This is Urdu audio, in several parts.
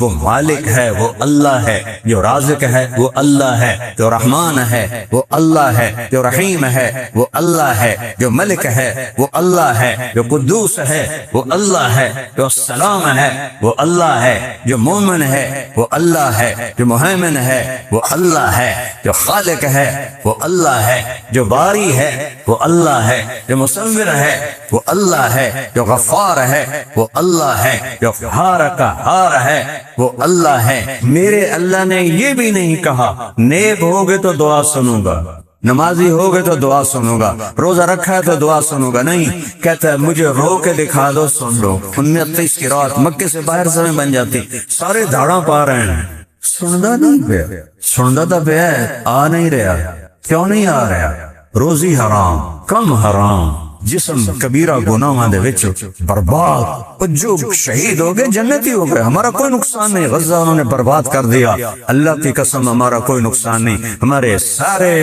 وہ مالک ہے وہ اللہ ہے، جو رازق ہے وہ اللہ ہے، جو رحمان ہے وہ اللہ ہے، جو رحیم ہے وہ اللہ ہے، جو ملک ہے وہ اللہ ہے، جو قدوس ہے وہ اللہ ہے، جو السلام ہے وہ اللہ ہے، جو مومن ہے وہ اللہ ہے، جو مہیمن ہے وہ اللہ ہے، جو خالق ہے وہ اللہ ہے، جو باری ہے وہ اللہ ہے، جو مصور ہے وہ اللہ ہے، جو غفار ہے وہ اللہ ہے، جو قہار کا ہار ہے وہ اللہ ہے۔ میرے اللہ نے یہ بھی نہیں کہا نیک ہوگے تو دعا سنوں گا، نمازی ہوگے تو دعا سنوں گا، روزہ رکھا ہے تو دعا سنوں گا، نہیں، کہتا ہے مجھے رو کے دکھا دو سن لو۔ 29 کی رات مکے سے باہر سمے بن جاتی، سارے دھاڑا پا رہے ہیں، سندا نہیں پیا، سندا تو پیا آ نہیں رہا، کیوں نہیں آ رہا؟ روزی حرام، کم حرام، جسم کبیرہ گناہاں دے وچ برباد، جو شہید ہو گئے جنتی ہو گئے، ہمارا کوئی نقصان نہیں، غزہ انہوں نے برباد کر دیا، اللہ کی قسم ہمارا کوئی نقصان نہیں، ہمارے سارے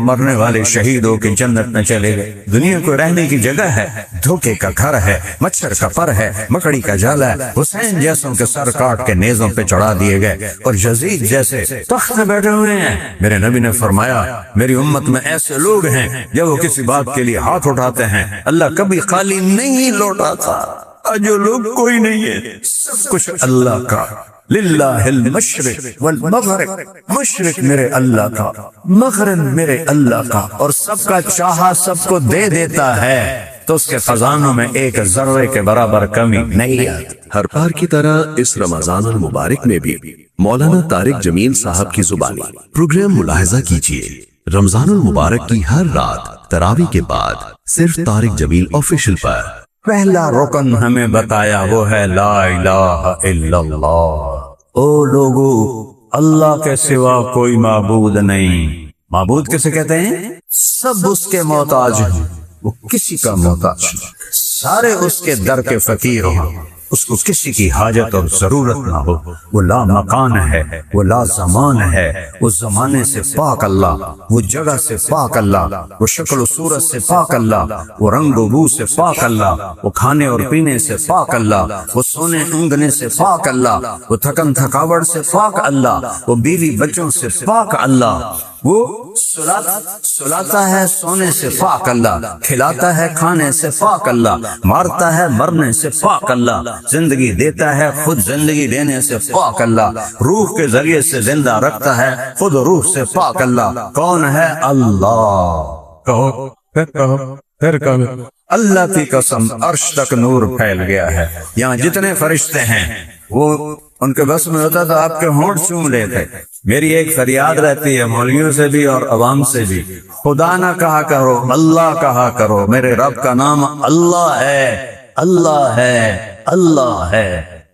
مرنے والے شہید ہو کے جنت میں چلے گئے۔ دنیا کو رہنے کی جگہ ہے، دھوکے کا گھر ہے، مچھر کا پر ہے، مکڑی کا جال ہے، حسین جیسوں کے سر کاٹ کے نیزوں پہ چڑھا دیے گئے اور یزید جیسے تخت میں بیٹھے ہوئے ہیں۔ میرے نبی نے فرمایا میری امت میں ایسے لوگ ہیں جب وہ کسی بات کے لیے ہاتھ اٹھاتے ہیں اللہ کبھی خالی نہیں لوٹاتا، جو لوگ کوئی نہیں ہے، سب کچھ اللہ کا۔ للہ المشرق والمغرب، مشرق میرے اللہ کا، مغرب میرے اللہ کا، اور سب کا چاہا سب کو دے دیتا ہے تو اس کے خزانوں میں ایک ذرے کے برابر کمی نہیں آتی۔ ہر بار کی طرح اس رمضان المبارک میں بھی مولانا طارق جمیل صاحب کی زبانی پروگرام ملاحظہ کیجیے۔ رمضان المبارک کی ہر رات تراویح کے بعد صرف طارق جمیل آفیشل پر۔ پہلا رکن ہمیں بتایا وہ ہے لا الہ الا اللہ۔ او لوگو، اللہ کے سوا کوئی معبود نہیں۔ معبود کسے کہتے ہیں؟ سب اس کے محتاج ہیں، وہ کسی کا محتاج نہیں، سارے اس کے در کے فقیر ہوں، اس کو کسی کی حاجت اور ضرورت نہ ہو۔ وہ لا مکان ہے، وہ لا زمان ہے، وہ زمانے سے پاک اللہ، وہ جگہ سے پاک اللہ، وہ شکل و صورت سے پاک اللہ، وہ رنگ و بو سے پاک اللہ، وہ کھانے اور پینے سے پاک اللہ، وہ سونے اونگنے سے پاک اللہ، وہ تھکن تھکاوٹ سے پاک اللہ، وہ بیوی بچوں سے پاک اللہ، وہ سلاتا ہے سونے سے پاک اللہ، کھلاتا ہے کھانے سے پاک اللہ، مارتا ہے مرنے سے پاک اللہ، زندگی دیتا ہے خود زندگی دینے سے پاک اللہ، روح کے ذریعے سے زندہ رکھتا ہے خود روح سے پاک اللہ۔ کون ہے؟ اللہ۔ کہو پھر کہو۔ اللہ کی قسم عرش تک نور پھیل گیا ہے، یہاں جتنے فرشتے ہیں وہ ان کے بس میں ہوتا تو آپ کے ہونٹ چوم لیتے۔ میری ایک فریاد رہتی ہے مولویوں سے بھی اور عوام سے بھی، خدا نہ کہا کرو، اللہ کہا کرو۔ میرے رب کا نام اللہ ہے، اللہ ہے، اللہ ہے۔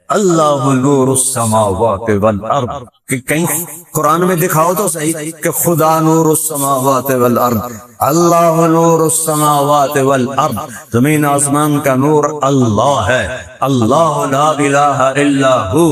اللہ نور السماوات والارض، کہ کہیں قرآن میں دکھاؤ تو صحیح کہ خدا نور السماوات والارض، اللہ نور السماوات والارض، زمین آسمان کا نور اللہ ہے۔ اللہ لا الہ الا ہو،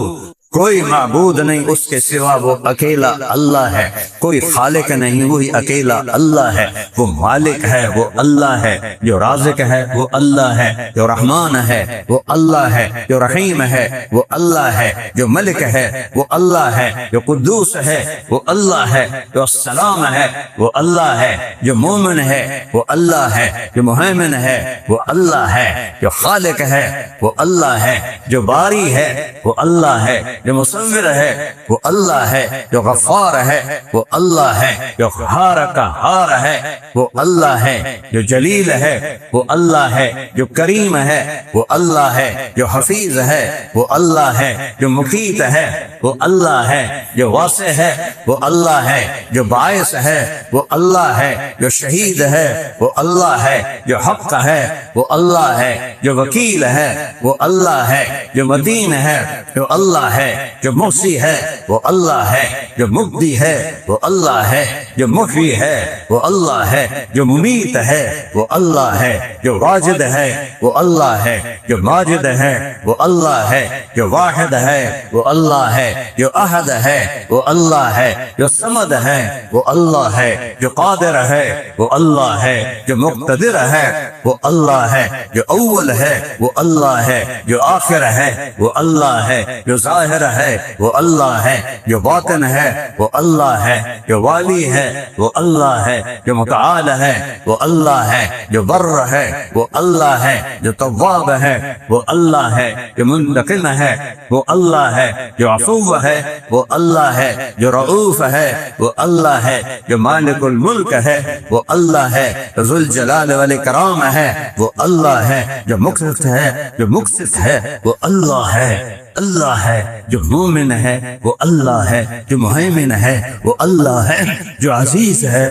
کوئی معبود نہیں اس کے سوا، وہ اکیلا اللہ ہے، کوئی خالق نہیں وہی اکیلا اللہ ہے، وہ مالک ہے وہ اللہ ہے، جو رازق ہے وہ اللہ ہے، جو رحمان ہے وہ اللہ ہے، جو رحیم ہے وہ اللہ ہے، جو ملک ہے وہ اللہ ہے، جو قدوس ہے وہ اللہ ہے، جو السلام ہے وہ اللہ ہے، جو مومن ہے وہ اللہ ہے، جو مہیمن ہے وہ اللہ ہے، جو خالق ہے وہ اللہ ہے، جو باری ہے وہ اللہ ہے، جو مصور ہے وہ اللہ ہے، جو غفار ہے وہ اللہ ہے، جو قہار کا ہار ہے وہ اللہ ہے، جو جلیل ہے وہ اللہ ہے، جو کریم ہے وہ اللہ ہے، جو حفیظ ہے وہ اللہ ہے، جو مقیت ہے وہ اللہ ہے، جو واسع ہے وہ اللہ ہے، جو باعث ہے وہ اللہ ہے، جو شہید ہے وہ اللہ ہے، جو حق ہے وہ اللہ ہے، جو وکیل ہے وہ اللہ ہے، جو مدین ہے وہ اللہ ہے، جو محصی ہے وہ اللہ ہے، جو مبدی ہے وہ اللہ ہے، جو محیی ہے وہ اللہ ہے، جو ممیت ہے وہ اللہ ہے، جو واجد ہے وہ اللہ ہے، جو ماجد ہے وہ اللہ ہے، جو واحد ہے وہ اللہ ہے، جو احد ہے وہ اللہ ہے، جو صمد ہے وہ اللہ ہے، جو قادر ہے وہ اللہ ہے، جو مقتدر ہے وہ اللہ ہے، جو اول ہے وہ اللہ ہے، جو آخر ہے وہ اللہ ہے، جو ظاہر ظاہر ہے وہ اللہ ہے، جو باطن ہے وہ اللہ ہے، جو والی ہے وہ اللہ ہے، جو متعال ہے وہ اللہ ہے، جو بر ہے وہ اللہ ہے، جو تواب ہے وہ اللہ ہے، جو منتقم ہے وہ اللہ ہے، جو عفو ہے وہ اللہ ہے، جو رؤوف ہے وہ اللہ ہے، جو مالک الملک ہے وہ اللہ ہے، جو ذو الجلال والاکرام ہے وہ اللہ ہے، جو مقسط ہے جو مقسط ہے وہ اللہ ہے، اللہ ہے، جو مومن ہے وہ اللہ ہے، جو مہیمن ہے وہ اللہ ہے، جو عزیز ہے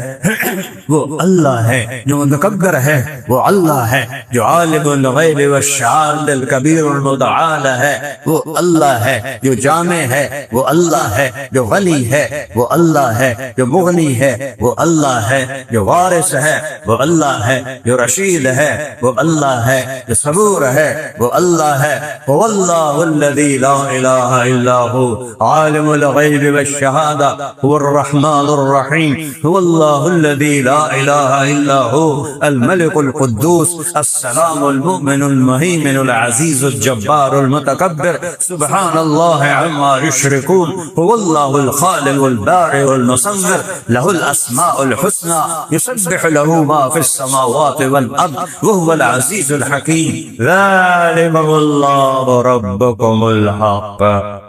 وہ اللہ ہے، جو متکبر ہے وہ اللہ ہے، جو عالم الغیب والشہادۃ الکبیر المتعال ہے وہ اللہ ہے، جو جامع ہے وہ اللہ ہے، جو غنی ہے وہ اللہ ہے، جو مغنی ہے وہ اللہ ہے، جو وارث ہے وہ اللہ ہے، جو رشید ہے وہ اللہ ہے، جو صبور ہے وہ اللہ ہے، واللہ الذی لا الہ الا هو عالم الغیب والشہادہ هو الرحمن الرحیم، هو اللہ الذی لا الہ الا هو الملک القدوس السلام المؤمن المہیمن العزیز الجبار المتکبر سبحان اللہ عما یشرکون، هو اللہ الخالق البارئ المصور له الاسماء الحسنى يسبح له ما في السماوات والارض وهو العزیز الحکیم، ذلکم اللہ ربکم الحق،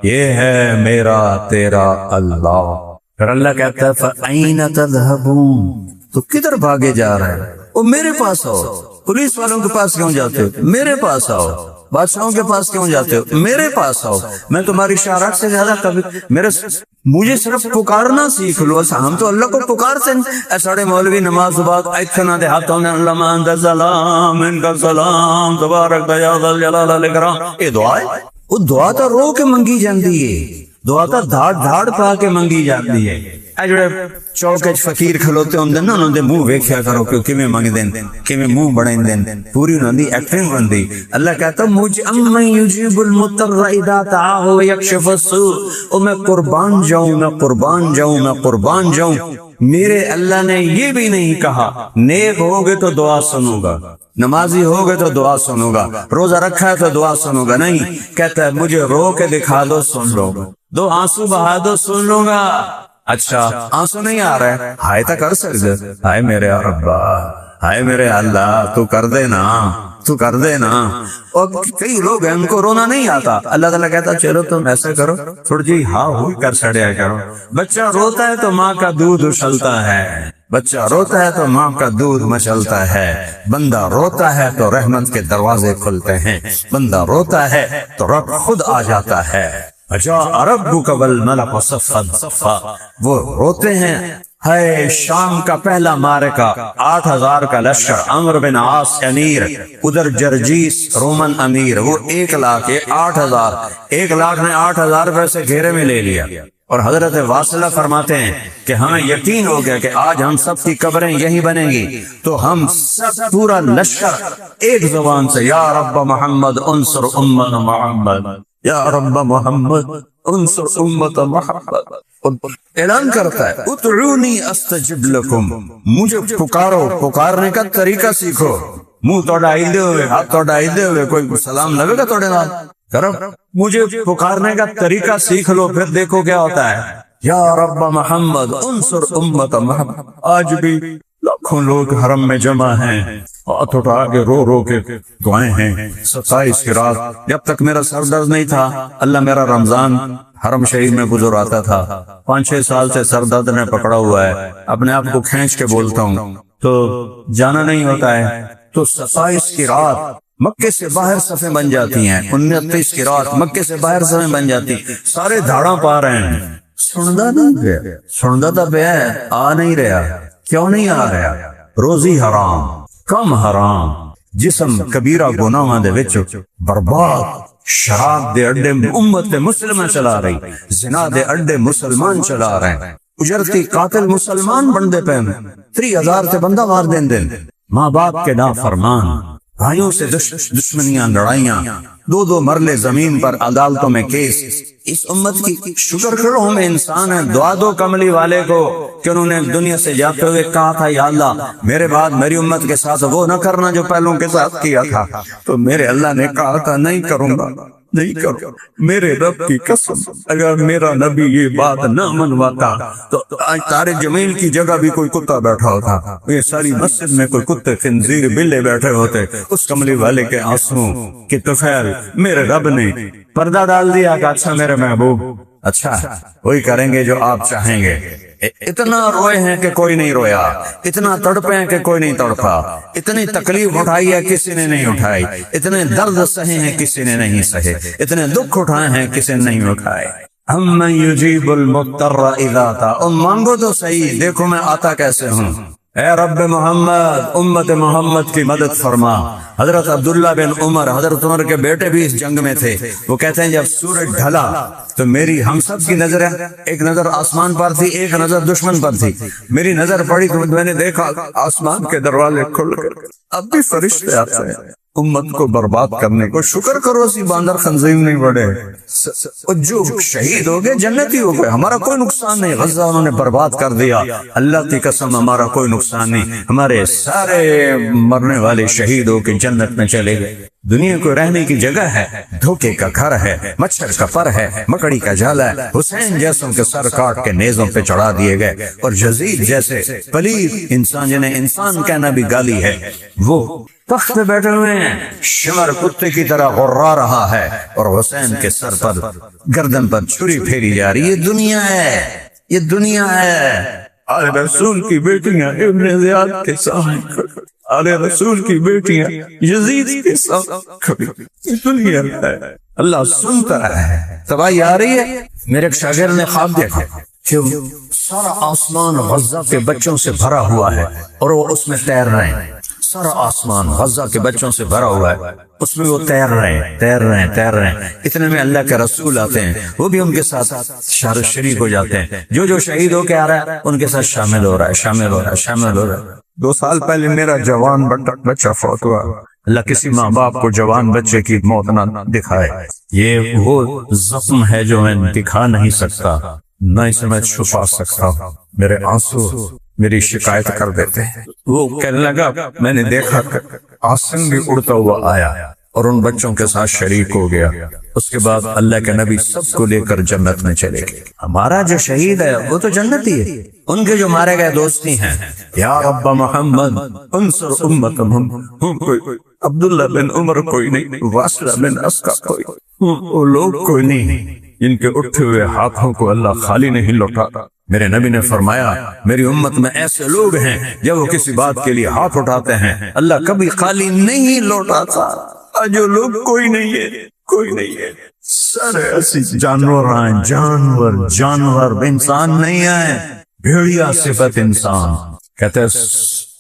یہ ہے میرا تیرا اللہ۔ پھر اللہ کہتا ہے فَأَيْنَ تَذْهَبُونَ، تو کدھر بھاگے جا رہے ہیں؟ وہ میرے پاس آؤ۔ پولیس والوں کے پاس کیوں جاتے ہو؟ میرے پاس آؤ۔ بادشاہوں کے پاس کیوں جاتے ہو؟ میرے پاس آؤ۔ میں تمہاری شارعت سے زیادہ کبھی مجھے صرف پکارنا سیکھ لو۔ ہم تو اللہ کو پکارتے ہیں۔ اے ساڑے مولوی نماز بعد ایتھنا دے ہاتھوں نے اللہ انت السلام ان کا سلام تبارک یا ذا الجلال والاکرام، یہ دعا ہے۔ وہ دعا تو رو کے منگی جاندی ہے، دعا تو دھاڑ دھاڑ پا کے منگی جاندی ہے۔ اے جڑے چوک وچ فقیر کھلوتے ہوندے نا، انہاں دے منہ ویکھیا کرو کہ کیویں منگدے ہیں، کیویں منہ بڑھاندے ہیں، پوری انہاں دی ایکٹنگ ہوندی۔ اللہ کہتا مجھ امن یجیب المضطر اذا دعاہ ویکشف السوء، او میں قربان جاؤں، میں قربان جاؤں، میں قربان جاؤں۔ میرے اللہ نے یہ بھی نہیں کہا نیک ہوگے تو دعا سنوں گا، نمازی ہوگے تو دعا سنوں گا، روزہ رکھا ہے تو دعا سنوں گا، نہیں، کہتا ہے مجھے رو کے دکھا دو سن لو گا، دو آنسو بہا دو سن لوں گا۔ اچھا آنسو نہیں آ رہا ہے، ہائے تو کر سکتے، ہائے میرے ربا، ہائے میرے اللہ تو کر دے نا، تو کر دے نا۔ اور کئی لوگ ہیں ان کو رونا نہیں آتا، اللہ تعالیٰ کہتا چلو تم ایسا کرو تھوڑی جی ہاں ہوئی کر سڑیا کرو۔ بچہ روتا ہے تو ماں کا دودھ اچھلتا ہے، بچہ روتا ہے تو ماں کا دودھ مچلتا ہے، بندہ روتا ہے تو رحمت کے دروازے کھلتے ہیں، بندہ روتا ہے تو رب خود آ جاتا ہے۔ وجاء ربک والملک صفا صفا، وہ روتے ہیں۔ ہے شام کا پہلا معرکہ، 8000 کا لشکر، عمرو بن عاص امیر، ادھر جرجیس رومن امیر، وہ 1 لاکھ 8000، 1 لاکھ نے 8000 روپے سے گھیرے میں لے لیا۔ اور حضرت واصلہ فرماتے ہیں کہ ہمیں یقین ہو گیا کہ آج ہم سب کی قبریں یہی بنیں گی، تو ہم سب پورا لشکر ایک زبان سے یا رب محمد انصر امت محمد، یا رب محمد انصر امت محمد، اعلان کرتا ہے ادعونی استجب لکم، مجھے پکارو، پکارنے کا طریقہ سیکھو، منہ تو ڈائی دے ہوئے، ہاتھ تو ڈائی دے ہوئے، کوئی سلام لگے گا توڑے نال کرو، مجھے پکارنے کا طریقہ سیکھ لو، پھر دیکھو کیا ہوتا ہے۔ یا رب محمد انصر امت محمد، آج بھی لاکھوں لوگ حرم میں جمع ہیں، ہاتھ اٹھا کے رو رو کے دعائیں ہیں۔ 27 کی رات جب تک میرا سر درد نہیں تھا، اللہ میرا رمضان حرم شریف میں گزر آتا تھا، 5-6 سال سے سر درد نے پکڑا ہوا ہے، اپنے آپ کو کھینچ کے بولتا ہوں تو جانا نہیں ہوتا ہے۔ تو 27 کی رات مکے سے باہر صفیں بن جاتی ہیں، 29 کی رات مکے سے باہر صفیں بن جاتی، سارے دھاڑاں پا رہے ہیں، سندا نہیں گیا، سندا تو پیا ہے، آ نہیں رہا، کیوں نہیں آ رہا؟ روزی حرام، کم حرام، جسم کبیرہ گناہاں دے وچ برباد، شراب دے اڈے امت مسلمہ چلا رہی، زنا دے اڈے مسلمان چلا رہے ہیں، اجرتی قاتل مسلمان بندے پہ 3000 تے بندہ مار دین دین، ماں باپ کے نافرمان، بھائیوں سے دشمنیاں، لڑائیاں، 2 مرلے زمین پر عدالتوں میں کیس۔ اس امت کی شکر کرو ہم انسان ہیں، دعا دو کملی والے کو کہ انہوں نے دنیا سے جاتے ہوئے کہا تھا یا اللہ میرے بعد میری امت کے ساتھ وہ نہ کرنا جو پہلوں کے ساتھ کیا تھا، تو میرے اللہ نے کہا تھا نہیں کروں گا، نہیں کرو. میرے رب کی قسم اگر میرا نبی یہ بات نہ منواتا تو آج طارق جمیل کی جگہ بھی کوئی کتا بیٹھا ہوتا, یہ ساری مسجد میں کوئی کتے خنزیر بلے بیٹھے ہوتے. اس کملی والے کے آنسوں کی طفیل میرے رب نے پردہ ڈال دیا کہ اچھا میرے محبوب, اچھا وہی کریں گے جو آپ چاہیں گے. اتنا روئے ہیں کہ کوئی نہیں رویا, اتنا تڑپے ہیں کہ کوئی نہیں تڑپا, اتنی تکلیف اٹھائی ہے کسی نے نہیں اٹھائی, اتنے درد سہے ہیں کسی نے نہیں سہے, اتنے دکھ اٹھائے ہیں کسی نے نہیں اٹھائے. ہم یجیب المضطر اذا آتا, مانگو تو صحیح, دیکھو میں آتا کیسے ہوں. اے رب محمد امت محمد کی مدد فرما. حضرت عبداللہ بن عمر, حضرت عمر کے بیٹے بھی اس جنگ میں تھے. وہ کہتے ہیں جب سورج ڈھلا تو میری ہم سب کی نظر, ایک نظر آسمان پر تھی, ایک نظر دشمن پر تھی. میری نظر پڑی تو میں نے دیکھا آسمان کے دروازے کھل گئے, اب بھی فرشتے آتے ہیں امت کو برباد کرنے کو. شکر کرو سی باندر خنزیر نہیں بڑھے, جو شہید ہو گئے جنتی ہو گئے, ہمارا کوئی نقصان نہیں. غزہ انہوں نے برباد کر دیا, اللہ کی قسم ہمارا کوئی نقصان نہیں. ہمارے سارے مرنے والے شہید ہو کے جنت میں چلے گئے. دنیا کو رہنے کی جگہ ہے, دھوکے کا گھر ہے, مچھر کا پر ہے, مکڑی کا جالا ہے. حسین جیسوں کے سر کاٹ کے نیزوں پہ چڑھا دیے گئے, اور یزید جیسے پلید انسان جنہیں انسان کہنا بھی گالی ہے, وہ تخت پہ بیٹھے ہوئے ہیں, شمر کتے کی طرح غرا رہا ہے, اور حسین کے سر پر گردن پر چھری پھیری جا رہی. یہ دنیا ہے, یہ دنیا ہے. آل رسول کی بیٹیاں ابن زیاد کے ساتھ, آل رسول کی بیٹیاں یزید کے ساتھ, یہ دنیا ہے. اللہ سنتا ہے. تباہی آ رہی ہے. میرے ایک شاگرد نے خواب دیکھا کہ سارا آسمان غزہ کے بچوں سے بھرا ہوا ہے اور وہ اس میں تیر رہے ہیں. سارا آسمان غزہ کے بچوں سے بھرا ہوا ہے, اس میں وہ تیر رہے ہیں. اتنے میں اللہ کے رسول آتے ہیں, وہ بھی ان کے ساتھ شریک ہو جاتے ہیں. جو شہید ہو کے آ رہا ہے ان کے ساتھ شامل ہو رہا ہے. 2 سال پہلے میرا جوان بچہ فوت ہوا. اللہ کسی ماں باپ کو جوان بچے کی موت نہ دکھائے. یہ وہ زخم ہے جو میں دکھا نہیں سکتا, نہ اسے میں چھپا سکتا. میرے آنسو میری شکایت کر دیتے ہیں. وہ کہنے لگا میں نے دیکھا کہ آسن بھی اڑتا ہوا آیا اور ان بچوں کے ساتھ شریک ہو گیا. اس کے بعد اللہ کے نبی سب کو لے کر جنت میں چلے گئے. ہمارا جو شہید ہے وہ تو جنتی ہے, ان کے جو مارے گئے دوستی ہیں. یا رب محمد انصر امت محمد. عبداللہ بن عمر کوئی نہیں, واسلہ بن اسقا کوئی, وہ لوگ کوئی نہیں جن کے اٹھے ہوئے ہاتھوں کو اللہ خالی نہیں لوٹاتا. میرے نبی نے فرمایا میری امت میں ایسے لوگ ہیں جب وہ کسی بات کے لیے ہاتھ اٹھاتے ہیں اللہ کبھی خالی نہیں لوٹاتا. جو لوگ کوئی نہیں ہے. سارے ایسی جانور ہیں, جانور انسان نہیں ہے. بھیڑیا صفت انسان. کہتے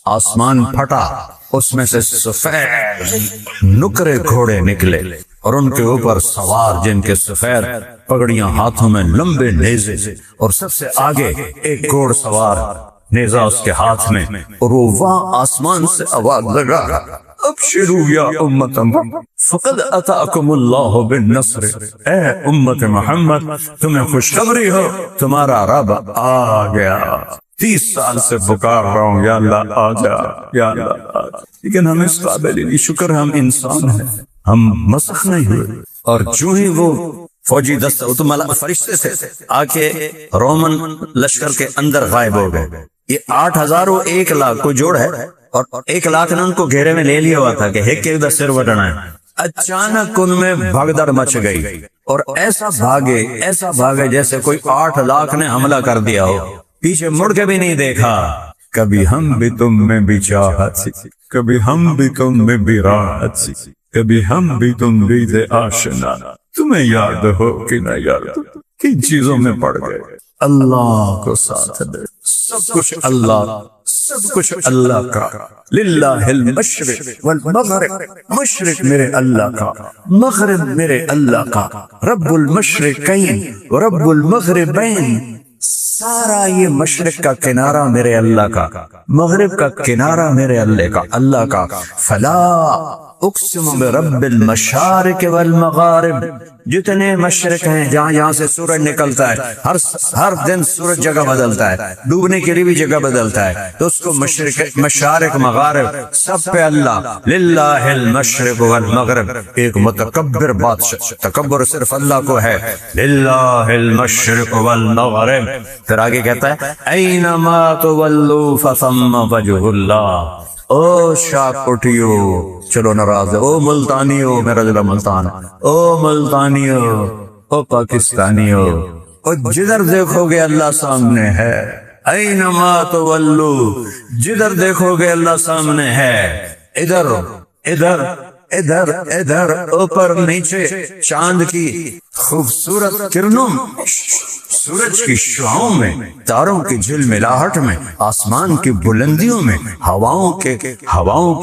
آسمان پھٹا, اس میں سے سفید نکرے گھوڑے نکلے اور ان کے اوپر سوار جن کے سفید پگڑیاں, ہاتھوں میں لمبے نیزے, اور سب سے آگے ایک گھوڑ سوار نیزہ اس کے ہاتھ میں, اور وہ وہاں آسمان سے آواز لگا ابشروا یا امت محمد فقد اتاکم اللہ بالنصر. اے امت محمد تمہیں خوشخبری ہو, تمہارا رب آ گیا. 30 سال سے پکار رہا ہوں یا اللہ آ جا, یا اللہ آ جا, لیکن ہم اس قابل نہیں. شکر ہم انسان ہیں, ہم مسخ نہیں ہوئے. اور جو ہی وہ فوجی دستہ, وہ تو فرشتے تھے, آ کے رومن لشکر کے اندر غائب ہو گئے. یہ 8000 و 1 لاکھ کو جوڑ ہے, اور 1 لاکھ نے ان کو گھیرے میں لے لیا ہوا تھا کہ ایک دا سر وٹنا ہے. اچانک ان میں بھگدڑ مچ گئی, اور ایسا بھاگے جیسے کوئی 8 لاکھ نے حملہ کر دیا ہو. پیچھے مڑ کے بھی نہیں دیکھا. کبھی ہم بھی تم میں بھی چاہت سی, کبھی ہم بھی تم میں بھی راحت سی, کبھی ہم بھی تم بھی دے آشنا. تمہیں یاد ہو کہ نہ یاد, کن چیزوں میں پڑ گئے. اللہ کو ساتھ دے, سب کچھ اللہ کا. للہ المشرق والمغرب, مشرق میرے اللہ کا, مغرب میرے اللہ کا. رب المشرقین ورب المغربین, سارا یہ مشرق کا کنارہ میرے اللہ کا, مغرب کا کنارہ میرے اللہ کا. فلا اقسم برب المشارق والمغارب, جتنے مشرق ہیں جہاں جہاں سے سورج نکلتا ہے، ہر دن سورج جگہ بدلتا ہے، ڈوبنے کے لیے بھی جگہ بدلتا ہے، تو اس کو مشارق مغارب سب پہ اللہ، للہ المشرق والمغرب، ایک متکبر بادشاہ، تکبر صرف اللہ کو ہے، للہ المشرق والمغرب۔ پھر آگے کہتا ہے اینما تولوا فثم وجہ اللہ۔ او شاکٹیو، چلو ناراض ہے، او ملتانیو، میرا ضلع ملتان، او ملتانیو، او پاکستانیو، او جدھر دیکھو گے اللہ سامنے ہے، اینما تولو، جدھر دیکھو گے اللہ سامنے ہے، ادھر ادھر ادھر ادھر، اوپر نیچے، چاند کی خوبصورت کرنوں، سورج کی شعاؤں میں، تاروں کی جھلملاہٹ میں، آسمان کی بلندیوں میں، ہواؤں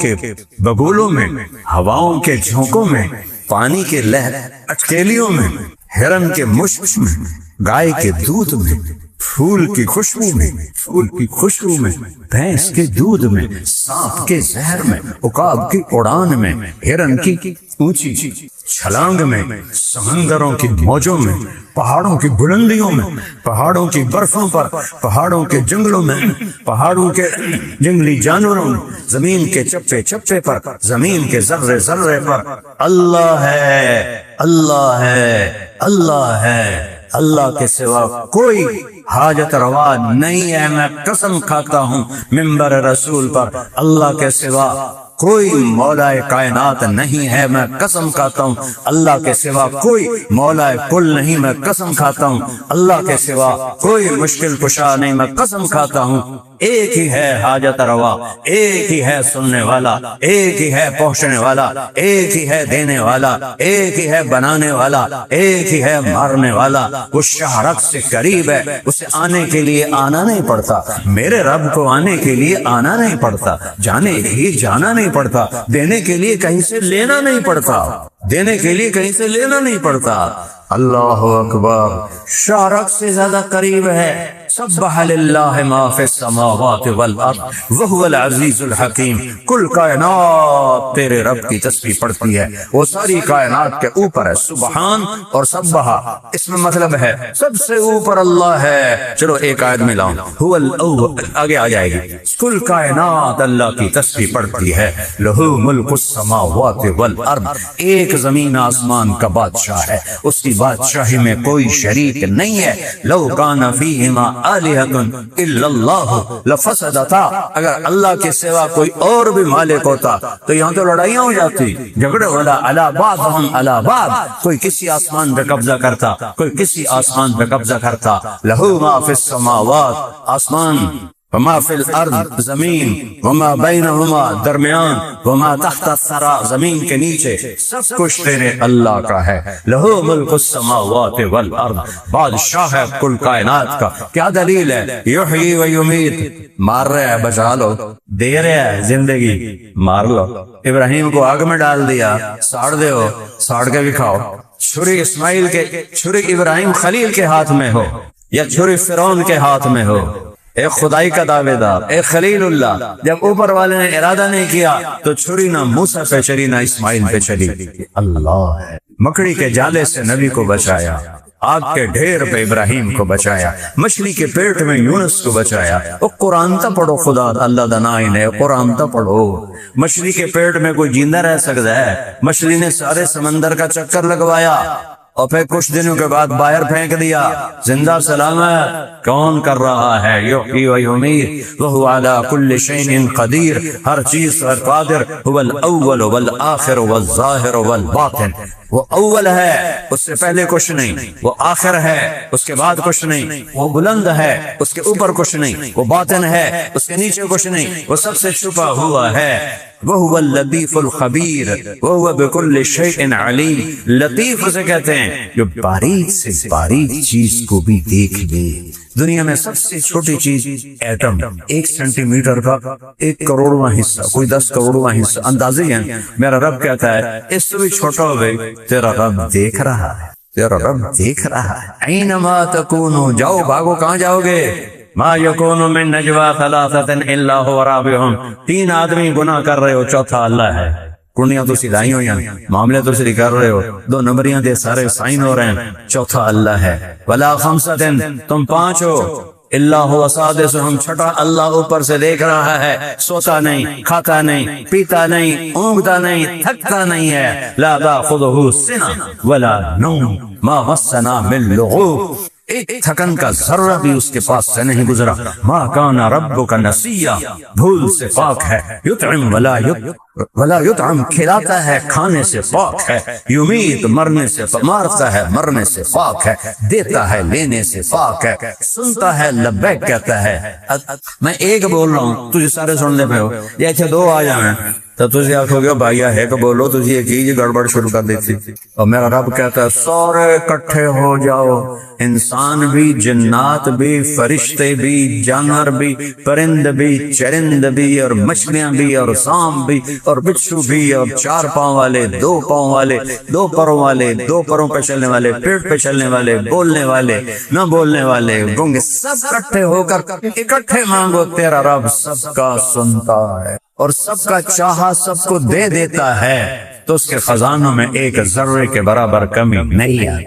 کے بگولوں میں، ہواؤں کے جھونکوں میں، پانی کے لہر اٹکیلیوں میں، ہرن کے مشک میں، گائے کے دودھ میں، پھول کی خوشبو میں، بھینس کے دودھ میں، سانپ کے زہر میں، عقاب کی اڑان میں، ہرن کی اونچی چھلانگ میں، سمندروں کی موجوں میں، پہاڑوں کی بلندیوں میں، پہاڑوں کی برفوں پر، پہاڑوں کے جنگلوں میں، پہاڑوں کے جنگلی جانوروں میں، زمین کے چپے چپے پر، زمین کے ذرے ذرے پر، اللہ ہے، اللہ ہے، اللہ ہے، اللہ کے سوا کوئی حاجت روا نہیں ہے۔ میں قسم کھاتا ہوں منبر رسول پر، اللہ کے سوا کوئی مولا کائنات نہیں ہے، میں قسم کھاتا ہوں اللہ کے سوا کوئی مولا کل نہیں، میں قسم کھاتا ہوں اللہ کے سوا کوئی مشکل کشا نہیں، میں قسم کھاتا ہوں ایک ہی ہے حاجت روا، ایک ہی ہے سننے والا، ایک ہی ہے پہنچنے والا، ایک ہی ہے دینے والا، ایک ہی ہے بنانے والا، ایک ہی ہے مارنے والا۔ وہ شہرک سے قریب ہے، اسے آنے کے لیے آنا نہیں پڑتا، میرے رب کو آنے کے لیے آنا نہیں پڑتا، جانے کے لیے جانا نہیں پڑتا، دینے کے لیے کہیں سے لینا نہیں پڑتا، دینے کے لیے کہیں سے لینا نہیں پڑتا۔ اللہ اکبر، شارک سے زیادہ قریب ہے۔ سبح للہ ما فی السماوات والارض وہو العزیز الحکیم، کل کائنات تیرے رب کی تسبیح پڑھتی ہے، وہ ساری کائنات کے اوپر ہے۔ سبحان اور سبحا اس میں مطلب ہے سب سے اوپر اللہ ہے۔ چلو ایک آیت میں لاؤں، هو الاول، آگے آ جائے گی، کل کائنات اللہ کی تسبیح پڑھتی ہے، لہو ملک السماوات والارض، ایک زمین آسمان کا بادشاہ ہے، اس کی بادشاہی میں کوئی شریک نہیں ہے۔ لو کان فیہما آلہۃ الا اللہ لفسدتا، اگر اللہ کے سوا کوئی اور بھی مالک ہوتا تو یہاں تو لڑائیاں ہو جاتی، جھگڑے ہوتا، علی بعضہم علی بعض، کوئی کسی آسمان پہ قبضہ کرتا، کوئی کسی آسمان پہ قبضہ کرتا۔ لہو ما فی السماوات، آسمان، وما فی الارض، زمین، وما بینہما، درمیان، وما تحت الثری، زمین کے نیچے، سب کچھ تیرے اللہ کا ہے۔ لہو ملک السماوات والارض، بادشاہ ہے کل کائنات کا۔ کیا دلیل ہے؟ یحیی و یمیت، مار رہے ہے بچا لو، دے رہے ہے زندگی، مار لو۔ ابراہیم کو آگ میں ڈال دیا، ساڑ دے ہو، ساڑ کے بھی کھاؤ۔ چھری اسماعیل کے، چھری ابراہیم خلیل کے ہاتھ میں ہو یا چھری فرعون کے ہاتھ میں ہو، ایک خدائی کا دعوے دار، ایک خلیل اللہ، جب اوپر والے نے ارادہ نہیں کیا تو چھری نہ موسیٰ پہ چلی نہ اسماعیل پہ چلی۔ اللہ ہے، مکڑی کے جالے سے نبی کو بچایا، آگ کے ڈھیر پہ ابراہیم کو بچایا، مچھلی کے پیٹ میں یونس کو بچایا۔ وہ قرآن تا پڑھو، خدا اللہ دنائی نے قرآن تا پڑھو۔ مچھلی کے پیٹ میں کوئی زندہ رہ سکتا ہے؟ مچھلی نے سارے سمندر کا چکر لگوایا اور پھر کچھ دنوں کے بعد باہر پھینک دیا، زندہ سلامت۔ کون کر رہا ہے؟ یحیی و یمیت وہو علی کل شیء قدیر، ہر چیز پر قادر۔ هو الاول والآخر والظاہر والباطن، وہ اول ہے، اس سے پہلے کچھ نہیں، وہ آخر ہے، اس کے بعد کچھ نہیں، وہ بلند ہے، اس کے اوپر کچھ نہیں، وہ باطن ہے، اس کے نیچے کچھ نہیں، وہ سب سے چھپا ہوا ہے۔ وہو اللطیف الخبیر وہو بکل شیء علیم، لطیف اسے کہتے ہیں جو باریک سے باریک چیز کو بھی دیکھ لے۔ دنیا میں سب سے چھوٹی چیز ایٹم، 1 سینٹی میٹر کا 1 کروڑواں حصہ، کوئی 10 کروڑواں حصہ، اندازے ہیں۔ میرا رب کہتا ہے اس سے بھی چھوٹا ہو گئی، تیرا رب دیکھ رہا ہے، تیرا رب دیکھ رہا ہے۔ اینما تکونوا، جاؤ بھاگو، کہاں جاؤ گے؟ ما یکون من نجوا ثلاثۃ الا هو رابعهم، 3 آدمی گناہ کر رہے ہو، چوتھا اللہ ہے۔ کنڈیاں تو سلائی ہوئی ہیں، معاملے تو صحیح کر رہے ہو، 2 نمبریاں دے سارے سائن ہو رہے ہیں، چوتھا اللہ ہے۔ ولا خمسۃ، تم 5 ہو، اللہ ہوا سادسہم، چھٹا اللہ اوپر سے دیکھ رہا ہے، سوتا نہیں، کھاتا نہیں، پیتا نہیں، اونگتا نہیں، تھکتا نہیں ہے۔ لا تاخذہ سنہ ولا نوم ما مسنا من لغوب، ایک تھکن کا ذرہ بھی اس کے پاس سے نہیں گزرا۔ ما کان ربک نسیا، بھول سے پاک ہے۔ یطعم ولا یطعم، کھلاتا ہے کھانے سے پاک ہے۔ یمیت، مرنے سے مارتا ہے مرنے سے پاک ہے۔ دیتا ہے لینے سے پاک ہے۔ سنتا ہے لبیک کہتا ہے۔ میں ایک بول رہا ہوں، تجھے سارے سن لے پہ ہو، یہ اچھا 2 آ جائیں تو تجھے آخو گے بھائی ہے کہ بولو، تجھے یہ چیز گڑبڑ شروع کر دیتی۔ اور میرا رب کہتا ہے سارے اکٹھے ہو جاؤ، انسان بھی، جنات بھی، فرشتے بھی، جانور بھی، پرند بھی، چرند بھی، اور مچھلیاں بھی، اور سانپ بھی، اور بچھو بھی، اور 4 پاؤں والے، 2 پاؤں والے، 2 پروں والے، 2 پروں پہ چلنے والے، پیٹ پہ چلنے والے، بولنے والے، نہ بولنے والے، گونگے، سب اکٹھے ہو کر اکٹھے مانگو، تیرا رب سب کا سنتا ہے اور سب کا چاہا سب کو دے دیتا ہے، تو اس کے خزانوں میں ایک ذرے کے برابر کمی نہیں ہے۔